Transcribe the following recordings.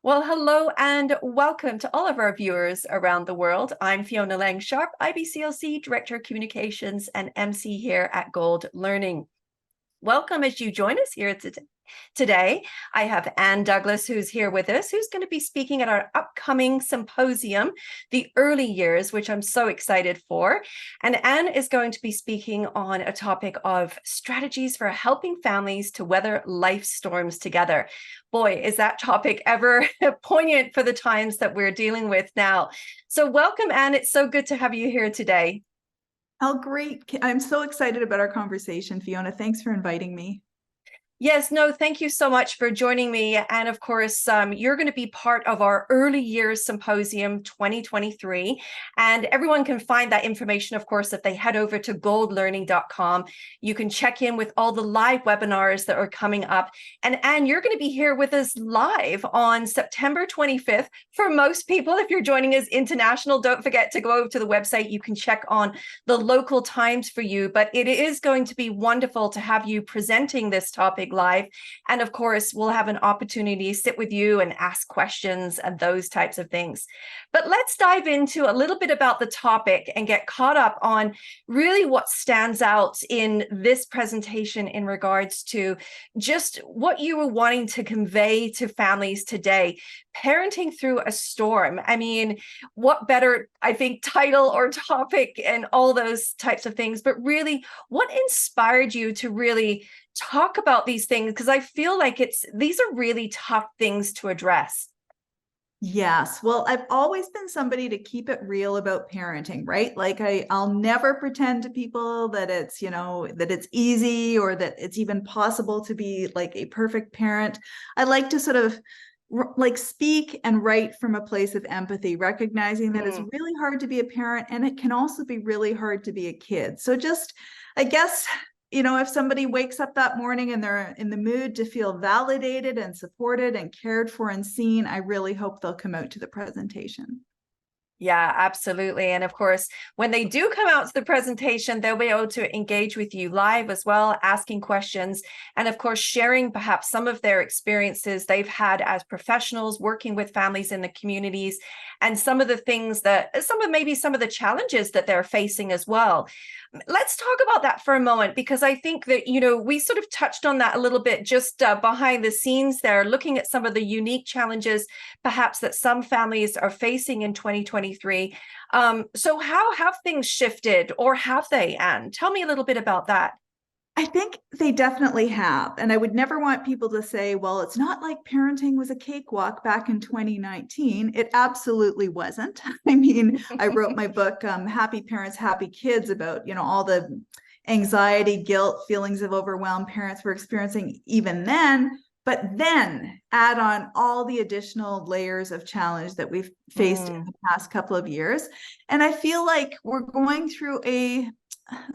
Well, hello and welcome to all of our viewers around the world. I'm Fiona Lang Sharp, IBCLC Director of Communications and MC here at Gold Learning. Welcome as you join us here today. I have Anne Douglas, who's here with us, who's going to be speaking at our upcoming symposium, The Early Years, which I'm so excited for. And Anne is going to be speaking on a topic of strategies for helping families to weather life storms together. Boy, is that topic ever poignant for the times that we're dealing with now. So welcome, Anne. It's so good to have you here today. Oh, great. I'm so excited about our conversation, Fiona. Thanks for inviting me. Yes, no, thank you so much for joining me. And of course, you're going to be part of our Early Years Symposium 2023. And everyone can find that information, of course, if they head over to goldlearning.com. You can check in with all the live webinars that are coming up. And Anne, you're going to be here with us live on September 25th. For most people, if you're joining us international, don't forget to go over to the website. You can check on the local times for you. But it is going to be wonderful to have you presenting this topic live. And of course, we'll have an opportunity to sit with you and ask questions and those types of things. But let's dive into a little bit about the topic and get caught up on really what stands out in this presentation in regards to just what you were wanting to convey to families today. Parenting through a storm. I mean, what better, I think, title or topic and all those types of things, but really what inspired you to really talk about these things? Because I feel like these are really tough things to address. Yes. Well, I've always been somebody to keep it real about parenting, right? Like I'll never pretend to people that it's, that it's easy or that it's even possible to be like a perfect parent. I like to sort of like speak and write from a place of empathy, recognizing that it's really hard to be a parent and it can also be really hard to be a kid. So just, I guess, if somebody wakes up that morning and they're in the mood to feel validated and supported and cared for and seen, I really hope they'll come out to the presentation. Yeah, absolutely. And of course, when they do come out to the presentation, they'll be able to engage with you live as well, asking questions, and of course, sharing perhaps some of their experiences they've had as professionals working with families in the communities, and some of the things that, maybe some of the challenges that they're facing as well. Let's talk about that for a moment, because I think that, we sort of touched on that a little bit just behind the scenes there, looking at some of the unique challenges perhaps that some families are facing in 2023. So how have things shifted, or have they, Anne? Tell me a little bit about that. I think they definitely have. And I would never want people to say, well, it's not like parenting was a cakewalk back in 2019. It absolutely wasn't. I mean, I wrote my book, Happy Parents, Happy Kids, about, all the anxiety, guilt, feelings of overwhelm parents were experiencing even then. But then add on all the additional layers of challenge that we've faced in the past couple of years. And I feel like we're going through a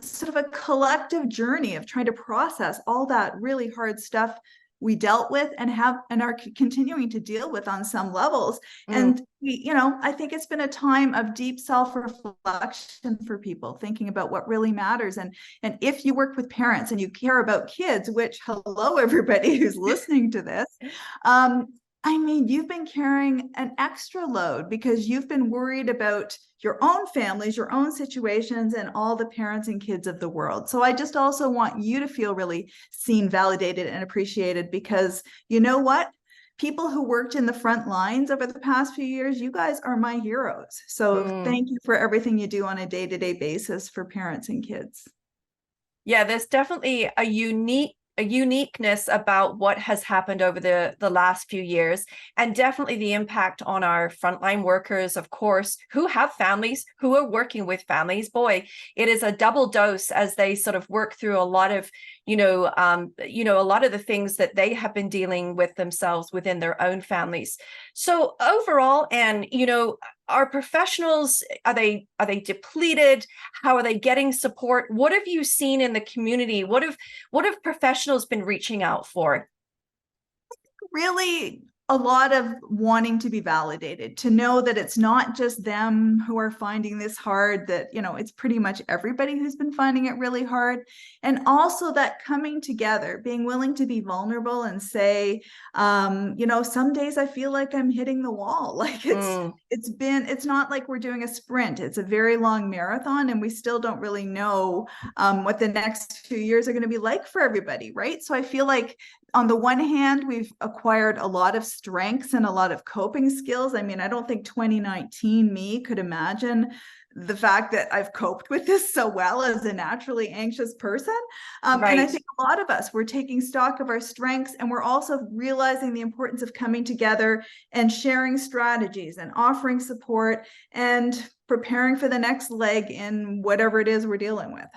sort of a collective journey of trying to process all that really hard stuff we dealt with and are continuing to deal with on some levels. And I think it's been a time of deep self-reflection for people, thinking about what really matters. And if you work with parents and you care about kids, which, hello everybody who's listening to this, I mean, you've been carrying an extra load because you've been worried about your own families, your own situations, and all the parents and kids of the world. So I just also want you to feel really seen, validated, and appreciated, because you know what? People who worked in the front lines over the past few years, you guys are my heroes. So thank you for everything you do on a day-to-day basis for parents and kids. Yeah, there's definitely a uniqueness about what has happened over the last few years, and definitely the impact on our frontline workers, of course, who have families, who are working with families. Boy, it is a double dose as they sort of work through a lot of a lot of the things that they have been dealing with themselves within their own families. So overall, and are professionals, are they depleted? How are they getting support? What have you seen in the community? What have professionals been reaching out for? Really, a lot of wanting to be validated, to know that it's not just them who are finding this hard, that, you know, it's pretty much everybody who's been finding it really hard. And also that coming together, being willing to be vulnerable and say, you know, some days I feel like I'm hitting the wall. Like it's not like we're doing a sprint. It's a very long marathon, and we still don't really know what the next few years are going to be like for everybody, right? So I feel like on the one hand, we've acquired a lot of strengths and a lot of coping skills. I mean, I don't think 2019 me could imagine the fact that I've coped with this so well as a naturally anxious person. And I Right. think a lot of us, we're taking stock of our strengths, and we're also realizing the importance of coming together and sharing strategies and offering support and preparing for the next leg in whatever it is we're dealing with.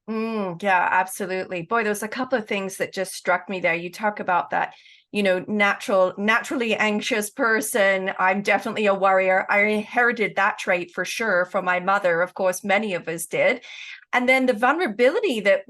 Yeah, absolutely. Boy, there's a couple of things that just struck me there. You talk about that, naturally anxious person. I'm definitely a worrier. I inherited that trait for sure from my mother. Of course, many of us did. And then the vulnerability that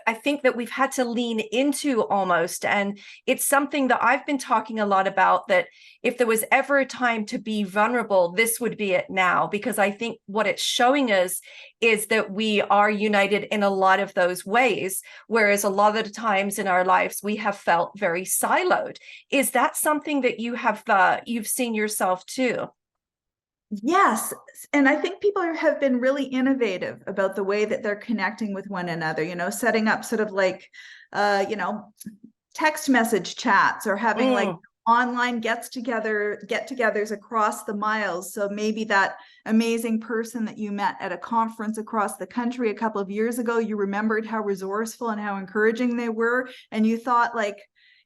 I think that we've had to lean into almost. And it's something that I've been talking a lot about, that if there was ever a time to be vulnerable, this would be it now, because I think what it's showing us is that we are united in a lot of those ways, whereas a lot of the times in our lives we have felt very siloed. Is that something that you've seen yourself too? Yes. And I think people have been really innovative about the way that they're connecting with one another, you know, setting up sort of like, you know, text message chats, or having like Mm, online get-togethers across the miles. So maybe that amazing person that you met at a conference across the country a couple of years ago, you remembered how resourceful and how encouraging they were. And you thought like,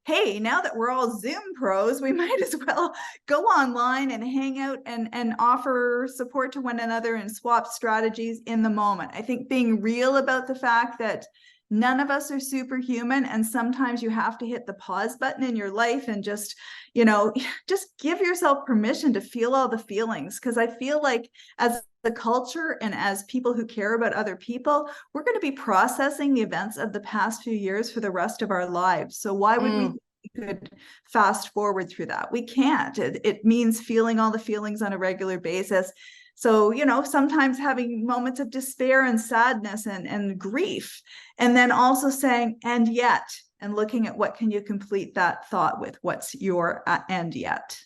hey, now that we're all Zoom pros, we might as well go online and hang out and offer support to one another and swap strategies in the moment. I think being real about the fact that none of us are superhuman, and sometimes you have to hit the pause button in your life and just, you know, just give yourself permission to feel all the feelings. Because I feel like as the culture and as people who care about other people, we're going to be processing the events of the past few years for the rest of our lives. So why would we mm. think we could fast forward through that? We can't. It means feeling all the feelings on a regular basis. So, you know, sometimes having moments of despair and sadness and grief, and then also saying, and yet, and looking at what can you complete that thought with, what's your and yet.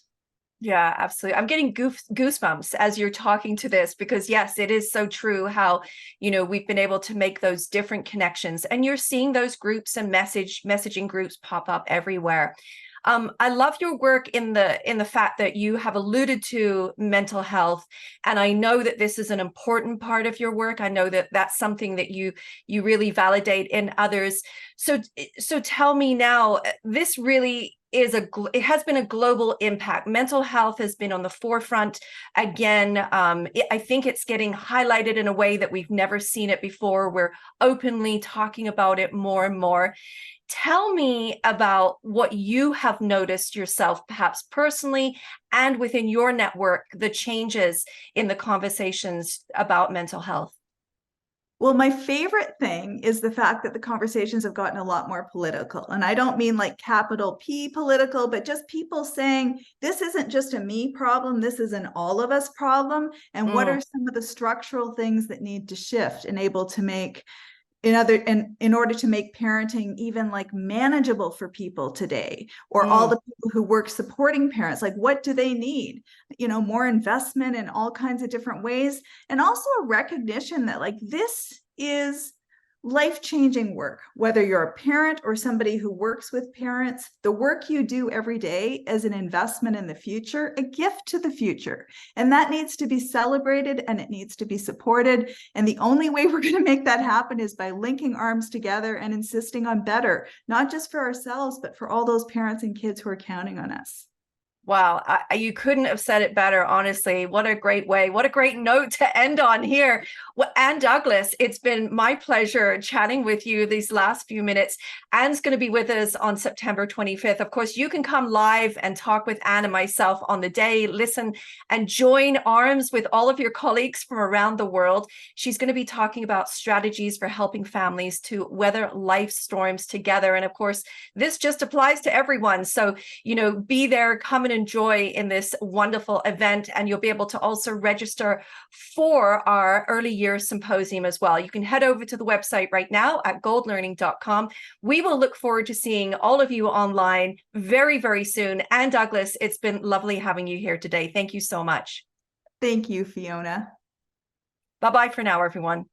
Yeah, absolutely. I'm getting goosebumps as you're talking to this, because yes, it is so true how, we've been able to make those different connections, and you're seeing those groups and messaging groups pop up everywhere. I love your work in the fact that you have alluded to mental health, and I know that this is an important part of your work. I know that that's something that you really validate in others. So tell me now, this really is it has been a global impact. Mental health has been on the forefront again. I think it's getting highlighted in a way that we've never seen it before. We're openly talking about it more and more. Tell me about what you have noticed yourself, perhaps personally and within your network, the changes in the conversations about mental health. Well, my favorite thing is the fact that the conversations have gotten a lot more political. And I don't mean like capital P political, but just people saying, this isn't just a me problem, this is an all of us problem. And what Mm, are some of the structural things that need to shift and able to make in order to make parenting even like manageable for people today, or all mm. the people who work supporting parents, like what do they need? More investment in all kinds of different ways, and also a recognition that like this is life-changing work, whether you're a parent or somebody who works with parents. The work you do every day is an investment in the future, a gift to the future, and that needs to be celebrated and it needs to be supported. And the only way we're going to make that happen is by linking arms together and insisting on better, not just for ourselves, but for all those parents and kids who are counting on us. Wow, you couldn't have said it better, honestly. What a great way. What a great note to end on here. Well, Anne Douglas, it's been my pleasure chatting with you these last few minutes. Anne's going to be with us on September 25th. Of course, you can come live and talk with Anne and myself on the day, listen and join arms with all of your colleagues from around the world. She's going to be talking about strategies for helping families to weather life storms together. And of course, this just applies to everyone. So, be there, come and enjoy in this wonderful event. And you'll be able to also register for our early years symposium as well. You can head over to the website right now at goldlearning.com. We will look forward to seeing all of you online very, very soon. Anne Douglas, it's been lovely having you here today. Thank you so much. Thank you, Fiona. Bye-bye for now, everyone.